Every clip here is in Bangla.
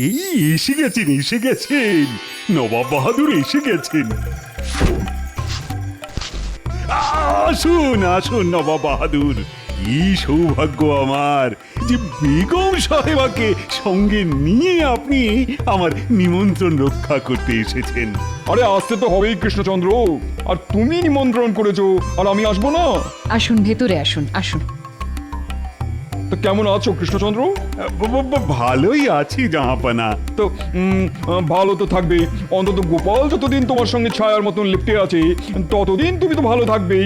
এই এসে গেছেন নবাব বাহাদুর এসে গেছেন। আসুন আসুন নবাব বাহাদুর, কি সৌভাগ্য আমার যে বেগম সাহেবাকে সঙ্গে নিয়ে আপনি আমার নিমন্ত্রণ রক্ষা করতে এসেছেন। আরে আসতে তো হবেই কৃষ্ণচন্দ্র, আর তুমি নিমন্ত্রণ করেছো আর আমি আসবো না? আসুন, ভেতরে আসুন, আসুন। তো কেমন আছো কৃষ্ণচন্দ্র? ভালোই আছি জাহাপানা। তো ভালো তো থাকবে, অন্তত গোপাল যতদিন তোমার সঙ্গে ছায়ার মতন লিপ্টে আছে ততদিন তুমি তো ভালো থাকবেই।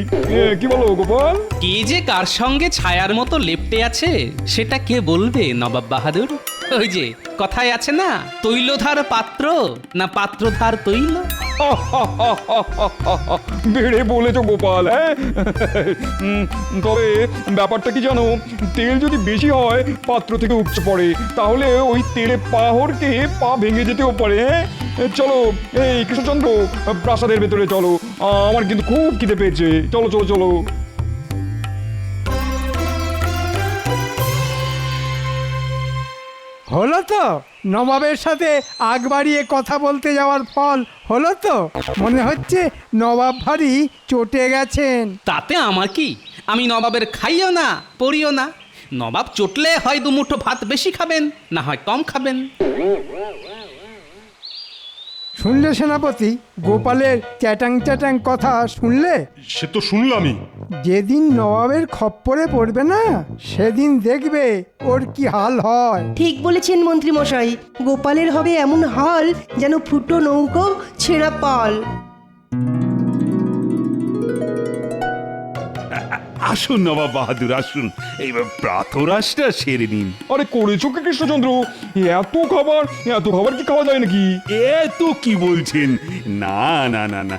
কি বলো গোপাল? কে যে কার সঙ্গে ছায়ার মতো লেপ্টে আছে সেটা কে বলবে নবাব বাহাদুর? ওই যে কথায় আছে না, তৈলধার পাত্র না পাত্রধার তৈল। বেড়ে বলেছো গোপাল। হ্যাঁ, তবে ব্যাপারটা কি জানো, তেল যদি বেশি হয় পাত্র থেকে উপচে পড়ে, তাহলে ওই তেলে পা হড়কে পা ভেঙে যেতেও পারে। হ্যাঁ, চলো এই কৃষ্ণচন্দ্র, প্রাসাদের ভেতরে চলো, আমার কিন্তু খুব খিদে পেয়েছে। চলো চলো চলো। হলো তো নবাবের সাথে আগ বাড়িয়ে কথা বলতে যাওয়ার ফল হলো তো? মনে হচ্ছে নবাব ভারী চটে গেছেন। তাতে আমার কি? আমি নবাবের খাইও না পড়িও না। নবাব চটলে হয় দুমুঠো ভাত বেশি খাবেন, না হয় কম খাবেন। শুনলে সেনাপতি, গোপালের চ্যাটাং চ্যাটাং কথা শুনলে? সে তো শুনলামই। যেদিন নবাবের খপ্পরে পড়বে না, সেদিন দেখবে ওর কি হাল হয়। ঠিক বলেছেন মন্ত্রী মশাই, গোপালের হবে এমন হাল যেন ফুটো নৌকো ছেঁড়া পাল। আসুন নবাব বাহাদুর আসুন, এইবার প্রাতরাশটা সেরে নিন। আরে করেছো কি কৃষ্ণচন্দ্র? এত খাবার কি খাওয়া যায় নাকি? এ তো কি বলছেন? না না না না,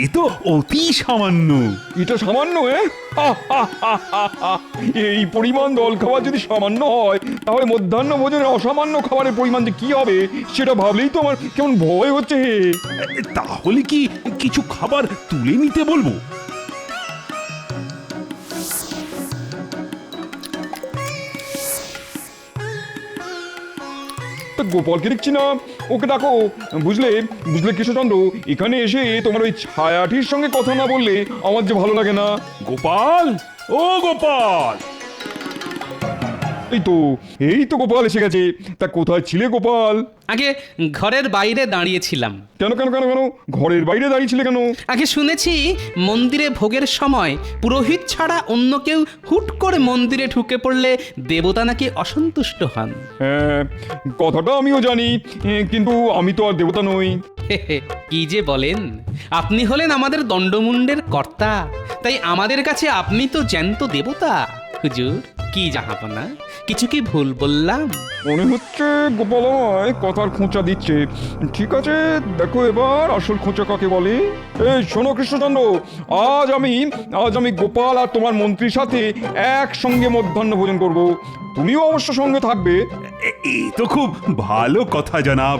এ তো অতি সামান্য। এটা সামান্য? এই পরিমাণ দল খাবার যদি সামান্য হয়, তাহলে মধ্যাহ্ন ভোজনের অসামান্য খাবারের পরিমাণ যে কি হবে সেটা ভাবলেই তো আমার কেমন ভয় হচ্ছে। তাহলে কি কিছু খাবার তুলে নিতে বলবো? গোপালকে দেখছি না, ওকে ডাকো। বুঝলে বুঝলে কৃষ্ণচন্দ্র, এখানে এসে তোমার ওই ছায়াটির সঙ্গে কথা না বললে আমার যে ভালো লাগে না। গোপাল, ও গোপাল! এই তো গোপাল এসে গেছে। তা কোথায় ছিলে গোপাল? আগে ঘরের বাইরে দাঁড়িয়েছিলাম। কেন কেন কেন কেন ঘরের বাইরে দাঁড়িয়েছিলে কেন? আগে শুনেছি মন্দিরে ভোগের সময় পুরোহিত ছাড়া অন্য কেউ হুট করে মন্দিরে ঢুকে পড়লে দেবতা নাকি অসন্তুষ্ট হন। হ্যাঁ, কথাটা আমিও জানি, কিন্তু আমি তো আর দেবতা নই। কি যে বলেন, আপনি হলেন আমাদের দণ্ডমুণ্ডের কর্তা, তাই আমাদের কাছে আপনি তো জ্যান্ত দেবতা। হুজুর, কি জাহাপনা, কিছু কি ভুল বললাম? মনে হচ্ছে গোপাল আমায় কথার খোঁচা দিচ্ছে। ঠিক আছে, দেখো এবার আসল খোঁচা কাকে বলে। এই শোনো কৃষ্ণচন্দ্র, আজ আমি গোপাল আর তোমার মন্ত্রীর সাথে একসঙ্গে মধ্যাহ্ন ভোজন করব। তুমিও অবশ্য সঙ্গে থাকবে। এই তো খুব ভালো কথা জনাব।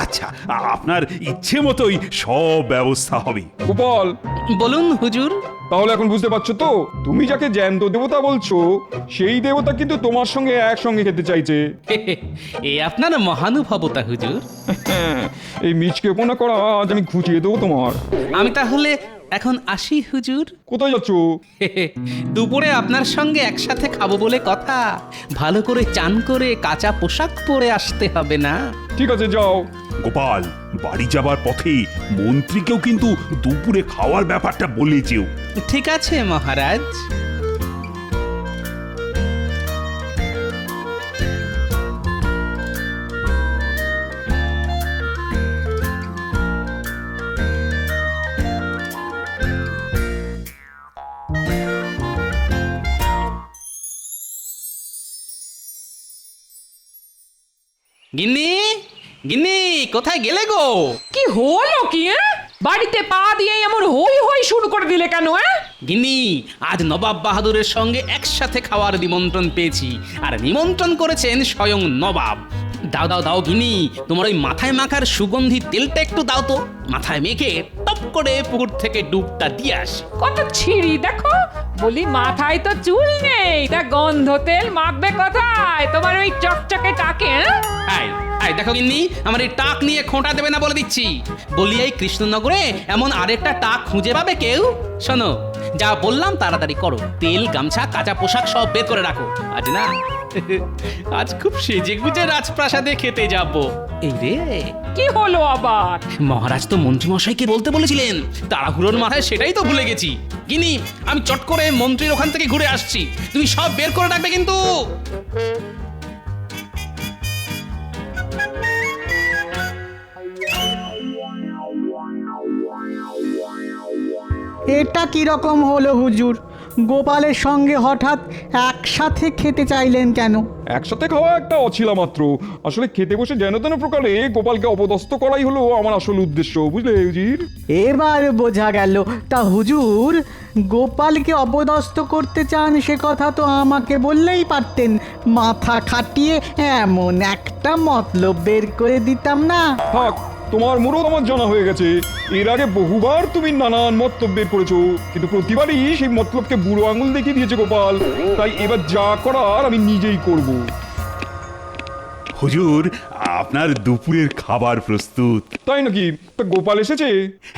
আচ্ছা, আপনার ইচ্ছে মতোই সব ব্যবস্থা হবে। গোপাল, বলুন হুজুর। তাহলে এখন বুঝতে পারছো তো, তুমি যাকে জ্যান্ত দেবতা বলছো সেই দেবতা কিন্তু তোমার সঙ্গে একসঙ্গে খেতে চাইছে। এ আপনার মহানুভবতা হুজুর। এই মিচকে পোনা করা আজ আমি খুঁচিয়ে দেবো তোমার। আমি তাহলে এখন আসি হুজুর। কোথায় যাচ্ছ? দুপুরে আপনার সঙ্গে একসাথে খাবো বলে কথা। ভালো করে চান করে কাঁচা পোশাক পরে আসতে হবে না? ঠিক আছে, যাও। গোপাল, বাড়ি যাবার পথে মন্ত্রীকেও কিন্তু দুপুরে খাওয়ার ব্যাপারটা বলে যেও। ঠিক আছে মহারাজ। গিন্নি, গিন্নি, কোথায় গেলে গো? কি হলো কি? বাড়িতে পা দিয়ে এমন হই হই শুরু করে দিলে কেন? গিন্নি, আজ নবাব বাহাদুরের সঙ্গে একসাথে খাওয়ার নিমন্ত্রণ পেয়েছি, আর নিমন্ত্রণ করেছেন স্বয়ং নবাব। দাও দাও দাও গিন্নি, তোমার ওই মাথায় মাখার সুগন্ধি তেলটা একটু দাও তো। মাথায় মেখে টপ করে পুকুর থেকে ডুবটা দিয়ে আসি। কত ছিঁড়ি দেখো। বলি মাথায় তো চুল নেই, তা গন্ধ তেল মাখবে কোথায় তোমার ওই চকচকে টাকে? আয় আই দেখো গিন্নি, আমার এই টাক নিয়ে খোঁটা দেবে না বলে দিচ্ছি। বলি এই কৃষ্ণনগরে এমন আরেকটা টাক খুঁজে পাবে কেউ? শোনো, যা বললাম তাড়াতাড়ি করো। তেল, গামছা, কাঁচা পোশাক সব বের করে রাখো। আজ না আজ খুব সেজে গুজে রাজপ্রাসাদে খেতে যাব। এই রে, কি হলো আবার? মহারাজ তো মন্ত্রীমশাইকে বলতে বলেছিলেন, তাড়াহুড়োর মাথায় সেটাই তো ভুলে গেছি। গিনি, আমি চট করে মন্ত্রীর ওখান থেকে ঘুরে আসছি, তুমি সব বের করে রাখবে কিন্তু। এটা কিরকম হলো হুজুর? গোপালের সঙ্গে হঠাৎ একসাথে খেতে চাইলেন কেন? একসাথে খাওয়া একটা অছিলা মাত্র। আসলে খেতে বসে যেন তেন প্রকারে গোপালকে অপদস্থ করাই হলো আমার আসল উদ্দেশ্য, বুঝলে হুজুর? এবার বোঝা গেল। তা হুজুর, গোপালকে অপদস্থ করতে চান সে কথা তো আমাকে বললেই পারতেন। মাথা খাটিয়ে এমন একটা মতলব বের করে দিতাম না? থাক, তোমার মুরদ আমার জানা হয়ে গেছে। এর আগে বহুবার তুমি নানান মতলব বের করেছো, কিন্তু প্রতিবারই সেই মতলবকে বুড়ো আঙুল দেখিয়ে দিয়েছে গোপাল। তাই এবার যা করার আমি নিজেই করব। হুজুর, আপনার দুপুরের খাবার প্রস্তুত। তাই নাকি? তা গোপাল এসেছে?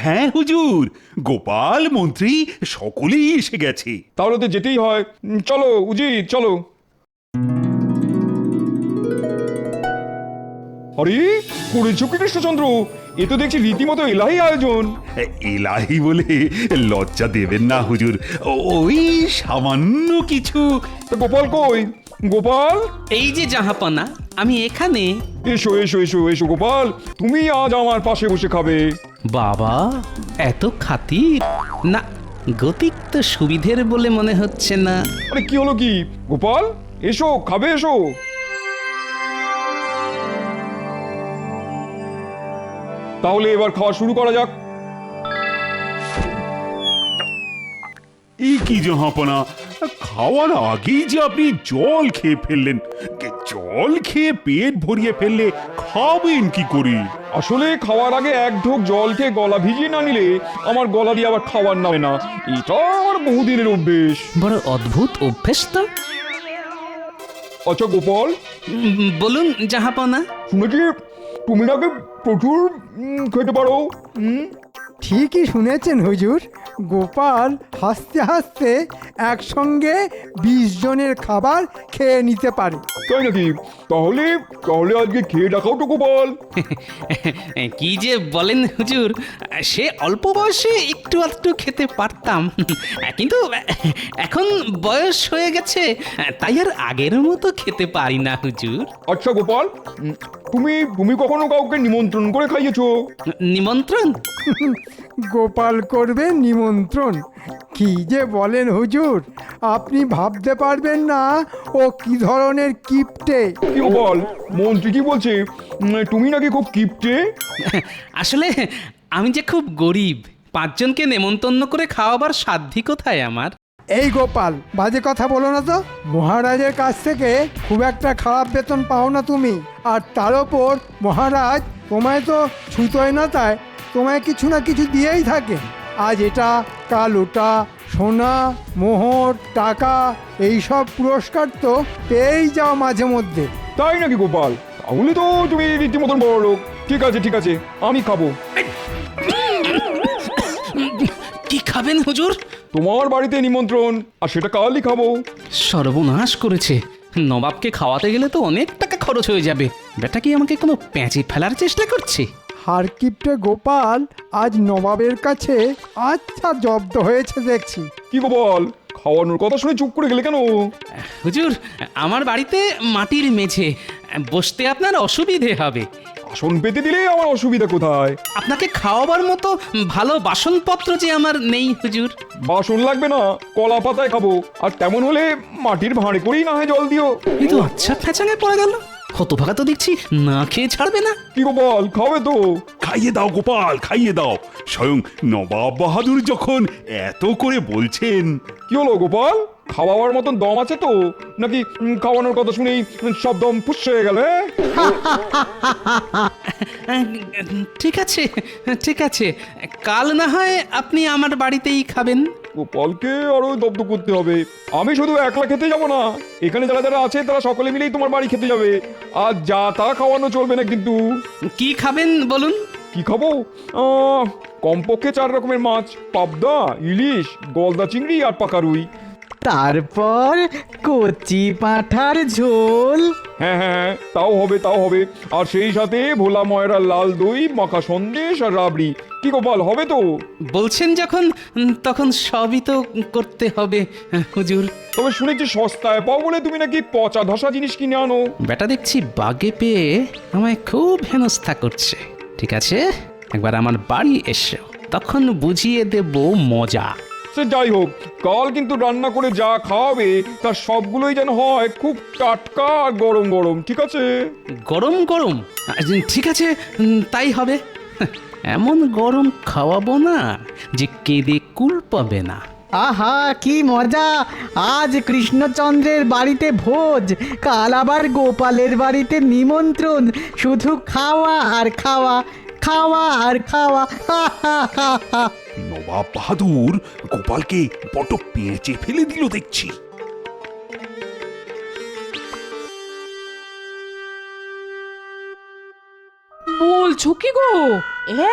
হ্যাঁ হুজুর, গোপাল, মন্ত্রী সকলেই এসে গেছে। তাহলে তো যেতেই হয়। চলো উজিত, চলো। আরে করেছো কি কৃষ্ণচন্দ্র? এ তো দেখছি রীতিমতো এলাহি আয়োজন। এলাহি বলে লজ্জা দেবেন না হুজুর, ওই সামান্য কিছু। তা গোপাল কই? গোপাল, এই যে জাহাপনা, আমি এখানে। এসো এসো এসো এসো গোপাল, তুমি আজ আমার পাশে বসে খাবে। বাবা, এত খাতির না, গতিক তো সুবিধের বলে মনে হচ্ছে না। আরে কি হলো কি? গোপাল এসো, খাবে এসো। তাহলে এবার খাওয়া শুরু করা যাক। এই কি জাহাপনা, খাওয়ার আগেই যে আপনি জল খেয়ে ফেললেন। জল খেয়ে পেট ভরিয়ে ফেললে খাবেন কি করে? আসলে খাওয়ার আগে এক ঢোক জল খেয়ে গলা ভিজিয়ে না নিলে আমার গলা দিয়ে আবার খাবার নামে না। এটা আমার বহুদিনের অভ্যেস। বড় অদ্ভুত অভ্যেস তো। আচ্ছা গোপাল, বলুন জাহাপনা। শুনেছি তুমি নাকি প্রচুর খেতে পারো। ঠিকই শুনেছেন হুজুর, গোপাল হাসতে হাসতে একসঙ্গে 20 জনের খাবার খেয়ে নিতে পারে। তাই নাকি? তাহলে তাহলে আজকে খেয়ে দেখাও তো গোপাল। কি যে বলেন হুজুর, সে অল্প বয়সে একটু আধটু খেতে পারতাম, কিন্তু এখন বয়স হয়ে গেছে, তাই আর আগের মতো খেতে পারি না হুজুর। আচ্ছা গোপাল, তুমি তুমি কখনো কাউকে নিমন্ত্রণ করে খাইয়েছো? নিমন্ত্রণ? গোপাল করবে নিমন্ত্রণ? কি যে বলেন হুজুর, আপনি ভাবতে পারবেন না ও কি ধরনের কিপটে। কি গোপাল, মন্ত্রী কি বলছে? তুমি নাকি খুব কিপটে? আসলে আমি যে খুব গরিব, 5 জনকে নেমন্তন্ন করে খাওয়াবার সাধ্যি কোথায় আমার। এই গোপাল, বাজে কথা বলো না তো। মহারাজের কাছ থেকে খুব একটা খারাপ বেতন পাও না তুমি, আর তার ওপর মহারাজ তোমায় তো ছুতোয় না, তাই তোমায় কিছু না কিছু দিয়েই থাকে। আজ এটা, কাল ওটা, সোনা, মোহর, টাকা, এই সব পুরস্কার তো পেয়েই যাও মাঝে মধ্যে। তাই নাকি গোপাল? তাহলে তো তুমি রীতিমতন বড় লোক। ঠিক আছে ঠিক আছে, আমি খাবো। কি খাবেন হুজুর? তোমার বাড়িতে নিমন্ত্রণ, আর সেটা কালই খাবো। সর্বনাশ করেছে, নবাবকে খাওয়াতে গেলে তো অনেক টাকা খরচ হয়ে যাবে। বেটা কি আমাকে কোনো প্যাঁচে ফেলার চেষ্টা করছে? হারকিপটে গোপাল আজ নবাবের কাছে আচ্ছা জব্দ হয়েছে দেখছি। কি গোপাল, খাওয়ানোর কথা শুনে চুপ করে গেলে কেন? হুজুর, আমার বাড়িতে মাটির মেঝে, বসতে আপনার অসুবিধে হবে। আসন পেতে দিলে আমার অসুবিধা কোথায়? আপনাকে খাওয়াবার মতো ভালো বাসনপত্র যে আমার নেই হুজুর। বাসন লাগবে না, কলা পাতায় খাবো। আর তেমন হলে মাটির ভাঁড়ে করেই না হয় জল দিও। এই তো আচ্ছা ফ্যাচাঙে পড়ে গেল, হতভাগা তো দেখছি না খেয়ে ছাড়বে না। কি গোপাল, খাবে তো? খাইয়ে দাও গোপাল, খাইয়ে দাও। স্বয়ং নবাব বাহাদুর যখন এত করে বলছেন। কি হলো গোপাল, খাওয়াবার মতন দম আছে তো, নাকি খাওয়ানোর কথা শুনেই সব দম ফুস হয়ে গেল? ঠিক আছে ঠিক আছে, কাল না হয় আপনি আমার বাড়িতেই খাবেন। গোপালকে আরো দগ্ধ করতে হবে। আমি শুধু একলা খেতে যাব না, এখানে যারা যারা আছে তারা সকলে মিলেই তোমার বাড়ি খেতে যাবে। আর যা তা খাওয়ানো চলবে না কিন্তু। কি খাবেন বলুন? কি খাবো? কমপক্ষে 4 রকমের মাছ, পাবদা, ইলিশ, গলদা চিংড়ি আর পাকা রুই। তারপর কচি পাঁঠার ঝোল। হ্যাঁ হ্যাঁ হ্যাঁ, তাও হবে তাও হবে। আর সেই সাথে ভোলা ময়রা লাল দই, মাখা সন্দেশ আর রাবড়ি। কি গোপাল, হবে তো? বলছেন যখন তখন সবই তো করতে হবে হুজুর। তবে শুনেছি সস্তায় পাও বলে তুমি নাকি পচা ধসা জিনিস কিনে আনো। বেটা দেখছি বাগে পেয়ে আমায় খুব হেনস্থা করছে। ঠিক আছে, একবার আমার বাড়ি এসো, তখন বুঝিয়ে দেব মজা। সে যাই হোক, কাল কিন্তু রান্না করে যা খাওয়াবে তার সবগুলোই যেন হয় খুব টাটকা আর গরম গরম, ঠিক আছে? গরম গরম? ঠিক আছে, তাই হবে। এমন গরম খাওয়াবো না যে কেঁদে কুল পাবে না। আহা কি মজা! আজ কৃষ্ণচন্দ্রের বাড়িতে ভোজ, কাল আবার গোপালের বাড়িতে নিমন্ত্রণ। শুধু খাওয়া আর খাওয়া, খাওয়া আর খাওয়া। হা হা হা হা। নবাব বাহাদুর গোপালকে বড় পেঁচে ফেলে দিল দেখছি। বলছো কি গো,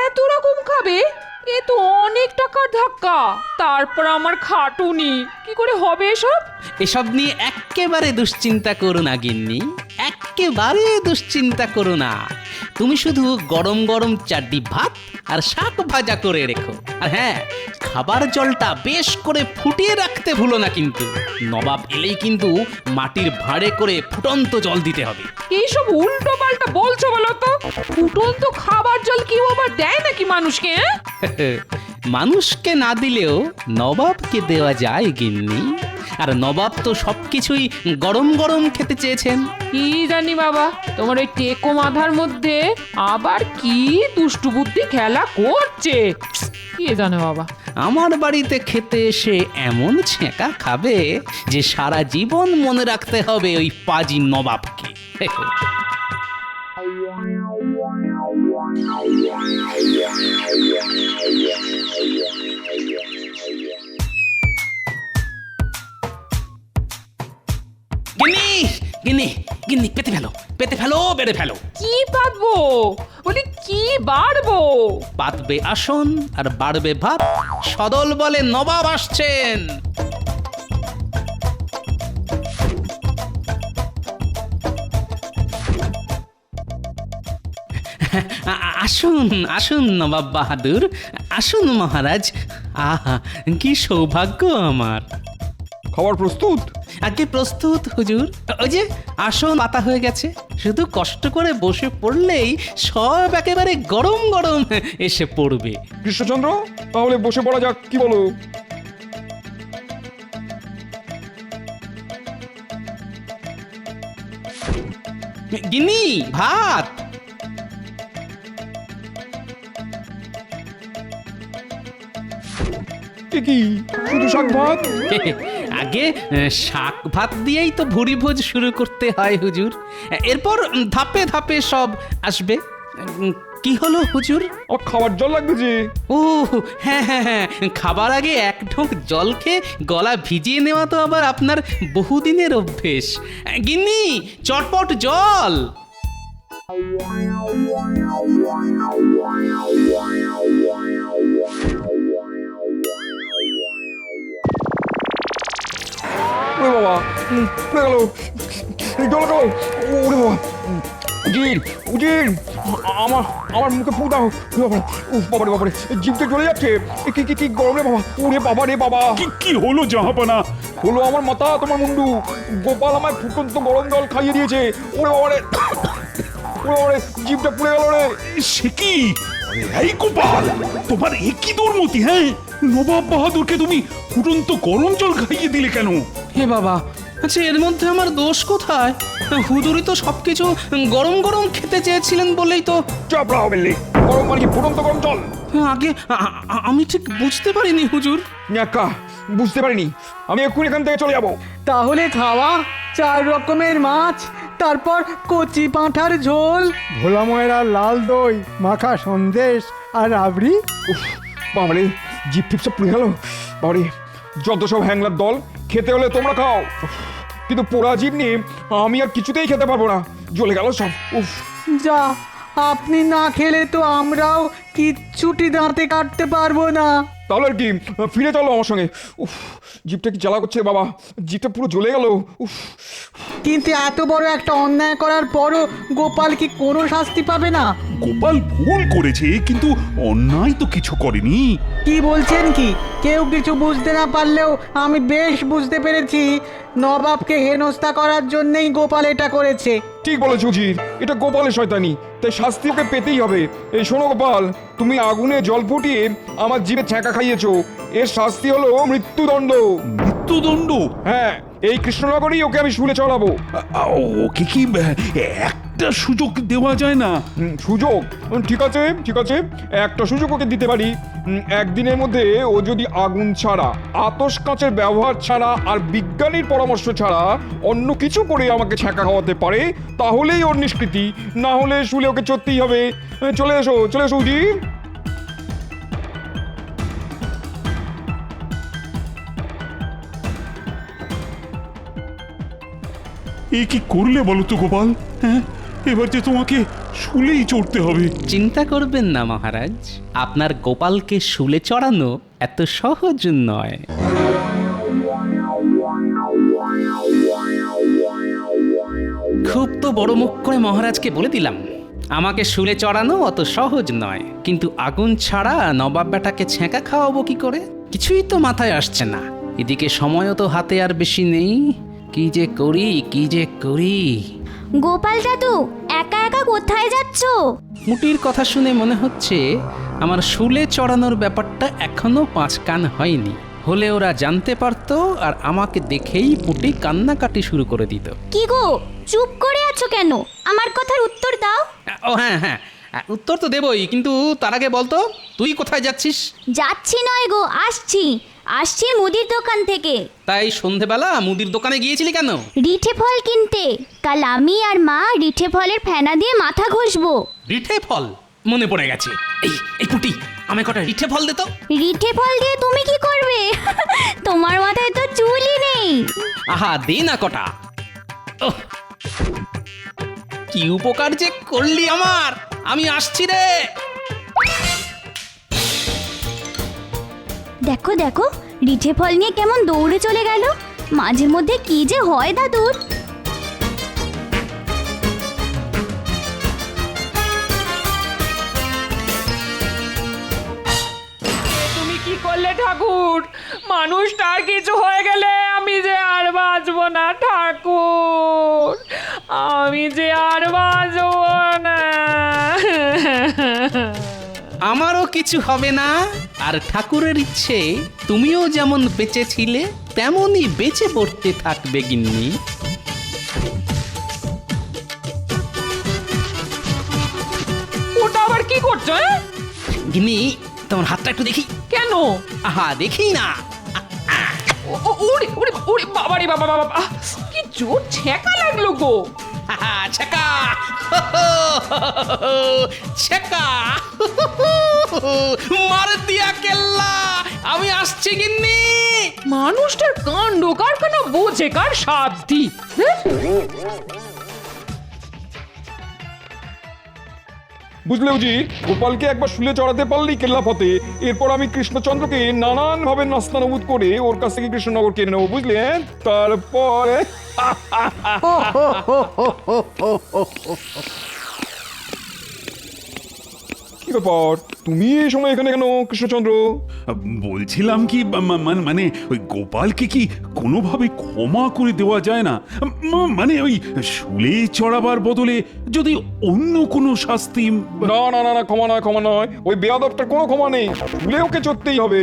এত রকম খাবে? এ তো অনেক টাকার ধাক্কা। তারপর আমার খাটুনি, কি করে হবে এসব? এসব নিয়ে এক্কেবারে দুশ্চিন্তা করো না গিন্নি, এক্কেবারে দুশ্চিন্তা করো না। তুমি শুধু গরম গরম চারটি ভাত আর শাক ভাজা করে রেখো। আর হ্যাঁ, খাবার জলটা বেশ করে ফুটিয়ে রাখতে ভুলো না কিন্তু। নবাব এলেই কিন্তু মাটির ভাঁড়ে করে ফুটন্ত জল দিতে হবে। এইসব উল্টো পাল্টা বলছো বলো তো? ফুটন্ত খাবার জল কেউ আবার দেয় নাকি মানুষকে? মানুষকে না দিলেও নবাবকে দেওয়া যায় গিন্নি। আর নবাব তো সবকিছুই গরম গরম খেতে চেয়েছেন। কি জানি বাবা, তোমার ওই টেকো মাথার মধ্যে আবার কি দুষ্টু বুদ্ধি খেলা করছে, কি জানে বাবা। আমার বাড়িতে খেতে এসে এমন ছেঁকা খাবে যে সারা জীবন মনে রাখতে হবে ওই পাজি নবাবকে। গিন্নি গিন্নি গিন্নি, পেতে ফেলো পেতে ফেলো, বেড়ে ফেলো। কি পাতবো? বলি কি বাড়বো? পাতবে আসন আর বাড়বে ভাত। সদল বলে নবাব আসছেন। আসুন আসুন নবাব বাহাদুর, আসুন মহারাজ। আহা কি সৌভাগ্য আমার। খাবার প্রস্তুত? আগে প্রস্তুত হুজুর। ওই যে আসন পাতা হয়ে গেছে, শুধু কষ্ট করে বসে পড়লেই সব একেবারে গরম গরম এসে পড়বে। কৃষ্ণচন্দ্র, তাহলে বসে পড়া যাক, কি বলো? গিন্নি, ভাত। এ কি, শুধু শাক ভাত? আগে শাক ভাত দিয়েই তো ভুরি ভোজ শুরু করতে হয় হুজুর। এরপর ধাপে ধাপে সব আসবে। কি হলো হুজুর? আমার খাবার জল লাগবে যে। ও হ্যাঁ হ্যাঁ হ্যাঁ, খাবার আগে এক ঢোক জল খেয়ে গলা ভিজিয়ে নেওয়া তো আবার আপনার বহুদিনের অভ্যেস। গিন্নি, চটপট জল। ওরে বাবা, পড়ে গেল, জল গেল। ওরে বাবা, উজির উজির, আমার আমার মুখে ফু দাও। উফ বাবারে বাবারে, জিভটা জ্বলে যাচ্ছে। কি কি কি গরম রে বাবা। ওরে বাবা রে বাবা। কি হলো জাহাপানা? হলো আমার মাথা তোমার মুন্ডু। গোপাল আমায় ফুটন্ত গরম জল খাইয়ে দিয়েছে। ওরে বাবারে, ওরে বাবারে, জিভটা পুড়ে গেল রে। সে কি? এই গোপাল, তোমার এ কি দুর্মতি? হ্যাঁ, নবাব বাহাদুরকে তুমি ফুটন্ত গরম জল খাইয়ে দিলে কেন? হে বাবা, আচ্ছা এর মধ্যে আমার দোষ কোথায়? হুজুরই তো সবকিছু গরম গরম খেতে চেয়েছিলেন বলেই তো। চাপড়া হবে লে, গরম মানে কি ফুটন্ত গরম জল? আগে আমি ঠিক বুঝতে পারিনি হুজুর। ন্যাকা, বুঝতে পারিনি। আমি এক্ষুনি এখান থেকে চলে যাবো। তাহলে খাওয়া 4 রকমের মাছ, তারপর কচি পাঁঠার ঝোল। ভোলা ময়রা লাল দই, মাখা সন্দেশ আর রাবড়ি। উফ বাবারে, জিভ ফিপ সব পুড়ে গেল। বাবারে, যত সব হ্যাংলার দল, খেতে হলে তোমরা খাও। কিন্তু পোড়া জীব নিয়ে আমি আর কিছুতেই খেতে পারবো না, জ্বলে গেল সব। উফ, যা, আপনি না খেলে তো আমরাও কিচ্ছুটি দাঁতে কাটতে পারবো না। তাহলে আর কি, ফিরে চলো আমার সঙ্গে। উফ, জিভটা কি জ্বালা করছে বাবা, জিভটা পুরো জ্বলে গেল। উফ, কিন্তু এত বড় একটা অন্যায় করার পরও গোপাল কি কোনো শাস্তি পাবে না? গোপাল ভুল করেছে, কিন্তু অন্যায় তো কিছু করেনি। কি বলছেন কি? কেউ কিছু বুঝতে না পারলেও আমি বেশ বুঝতে পেরেছি নবাবকে হেনস্থা করার জন্যই গোপাল এটা করেছে। ঠিক বলেছ উজির, এটা গোপালের শয়তানি, তাই শাস্তি ওকে পেতেই হবে। এই শোনো গোপাল, তুমি আগুনে জল ফুটিয়ে আমার জিভে ছ্যাঁকা খাইয়েছো, এর শাস্তি হলো মৃত্যুদণ্ড। মৃত্যুদণ্ড? হ্যাঁ, এই কৃষ্ণনগরেই ওকে আমি শুলে চড়াবো। ওকে কি একটা সুযোগ দেওয়া যায় না? সুযোগ? ঠিক আছে ঠিক আছে, একটা সুযোগ ওকে দিতে পারি। একদিনের মধ্যে ও যদি আগুন ছাড়া, আতস কাঁচের ব্যবহার ছাড়া আর বিজ্ঞানীর পরামর্শ ছাড়া অন্য কিছু করে আমাকে ছ্যাঁকা খাওয়াতে পারে, তাহলেই ওর নিষ্কৃতি, না হলে শুলে ওকে চড়তেই হবে। চলে এসো চলে এসো উজির। এ কি করলে বলো তো গোপাল? হ্যাঁ, এবার যে তোমাকে শুলেই চড়তে হবে। চিন্তা করবেন না মহারাজ, আপনার গোপালকে শুলে চড়ানো এত সহজ নয়। খুব তো বড় মুখ করে মহারাজকে বলে দিলাম, আমাকে শুলে চড়ানো অত সহজ নয়। কিন্তু আগুন ছাড়া নবাব বেটাকে ছ্যাঁকা খাওয়াবো কি করে? কিছুই তো মাথায় আসছে না। এদিকে সময়ও তো হাতে আর বেশি নেই। কি যে করি, কি যে করি। গোপাল দাদু, একা একা কোথায় যাচ্ছ? মুটির কথা শুনে মনে হচ্ছে আমার শুলে চড়ানোর ব্যাপারটা এখনো 5 কান হয়নি। হলে ওরা জানতে পারতো আর আমাকে দেখেই পুটি কান্নাকাটি শুরু করে দিত। কি গো, চুপ করে আছো কেন? আমার কথার উত্তর দাও। ও হ্যাঁ হ্যাঁ, উত্তর তো দেবই, কিন্তু তার আগে বলতো তুই কোথায় যাচ্ছিস? যাচ্ছি নয় গো, আসছি আসছি মুদির দোকান থেকে। তাই সন্ধেবেলা মুদির দোকানে গিয়েছিলি কেন? রিঠে ফল কিনতে। কাল আমি আর মা রিঠে ফলের ফেনা দিয়ে মাথা ঘষবো। রিঠে ফল? মনে পড়ে গেছে। এই এই পুটি, আমায় কটা রিঠে ফল দে তো। রিঠে ফল দিয়ে তুমি কি করবে? তোমার মাথায় তো চুলই নেই। আহা, দে না কটা। ওহ, কি উপকার যে করলি আমার। আমি আসছি রে। দেখো দেখো, রিঠে ফল নিয়ে কেমন দৌড়ে চলে গেল। মাঝে মধ্যে কি যে হয় দাদুর। তুমি কি করলে ঠাকুর? মানুষটার কিছু হয়ে গেলে আমি যে আর বাঁচবো না ঠাকুর, আমি যে আর বাঁচবো না। আমারও কিছু হবে না। আর ঠাকুরের ইচ্ছে তুমিও যেমন বেঁচে ছিলে তেমনই বেঁচে পড়তে থাকবে গিন্নি। ওটা আবার কি করছো? গিন্নি, তোমার হাতটা একটু দেখি। কেন? আহা, দেখি না। ওরে ওরে ওরে, বাবা রে বাবা বাবা, কি জোর ছেঁকা লাগলো গো। আহা, ছেকা ছেকা, মার দিয়া কেল্লা। আমি আসছি গিন্নি। মানুষটার কাণ্ড কারখানা বোঝে কার সাধ্যি। বুঝলে উজির, গোপালকে একবার শুলে চড়াতে পারলেই কেল্লা ফতে। এরপর আমি কৃষ্ণচন্দ্রকে নানান ভাবে নাস্তানুবুদ করে ওর কাছ থেকে কৃষ্ণনগর কিনে নেবো, বুঝলেন? তারপরে কি ব্যাপার, তুমি এই সময় এখানে কেন কৃষ্ণচন্দ্র? বলছিলাম কি, মানে ওই গোপালকে কি কোনোভাবে ক্ষমা করে দেওয়া যায় না? মানে ওই শুলে চড়াবার বদলে যদি অন্য কোনো শাস্তি। না না না না, ক্ষমা নয় ক্ষমা নয়, ওই বেয়াদবটার কোনো ক্ষমা নেই। শুলে ওকে চড়তেই হবে।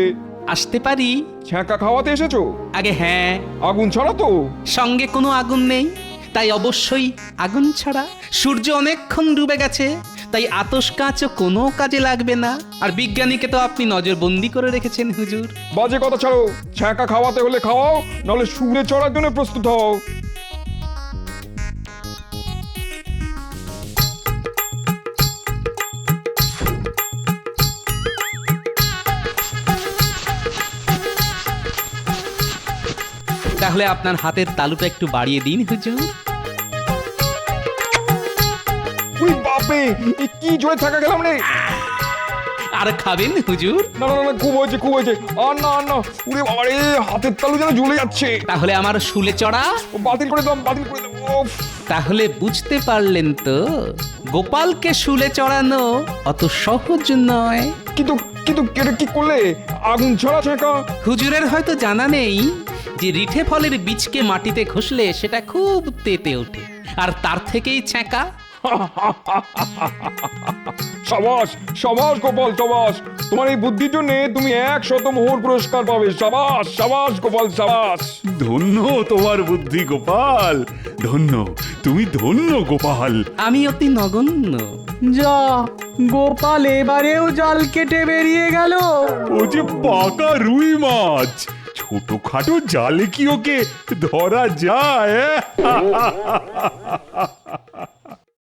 আসতে পারি? ছ্যাঁকা খাওয়াতে এসেছো? আগে হ্যাঁ। আগুন ছাড়া তো? সঙ্গে কোনো আগুন নেই, তাই অবশ্যই আগুন ছাড়া। সূর্য অনেকক্ষণ ডুবে গেছে, তাই আতস কাঁচও কোনো কাজে লাগবে না। আর বিজ্ঞানীকে তো আপনি নজরবন্দি করে রেখেছেন হুজুর। বাজে কথা ছাড়ো, ছ্যাঁকা খাওয়াতে হলে খাওয়াও, নাহলে শুলে চড়ার জন্য প্রস্তুত হও। তাহলে আপনার হাতের তালুটা একটু বাড়িয়ে দিন হুজুর। ওই বাপরে, এ কি জোরে থাকা গেলাম রে। আর খাবেন হুজুর? না না না, খুব হয়েছে খুব হয়েছে, আর না আর না। উরে বাবারে, হাতের তালু যেন জ্বলে যাচ্ছে। তাহলে আমার শুলে চড়া? বাতিল করে দাম, বাতিল করে দাম। উফ। তাহলে বুঝতে পারলেন তো, গোপালকে শুলে চড়ানো অত সহজ নয়। কিন্তু কিন্তু এটা কি করলে? আগুন ছড়া ছেঁকা। হুজুরের হয়তো জানা নেই যে রিঠে ফলের বীজকে মাটিতে ঘষলে সেটা খুব তেতে ওঠে, আর তার থেকেই ছ্যাঁকা। সাবাস সাবাস গোপাল, সাবাস। তোমার এই বুদ্ধির জন্য তুমি 100 মোহর পুরস্কার পাবে। সাবাস সাবাস গোপাল, সাবাস। ধন্য তোমার বুদ্ধি গোপাল, ধন্য, তুমি ধন্য গোপাল। আমি অতি নগণ্য। যা, গোপাল এবারেও জাল কেটে বেরিয়ে গেল। ও যে পাকা রুই মাছ, ছোটখাটো জালে কি ওকে ধরা যায়?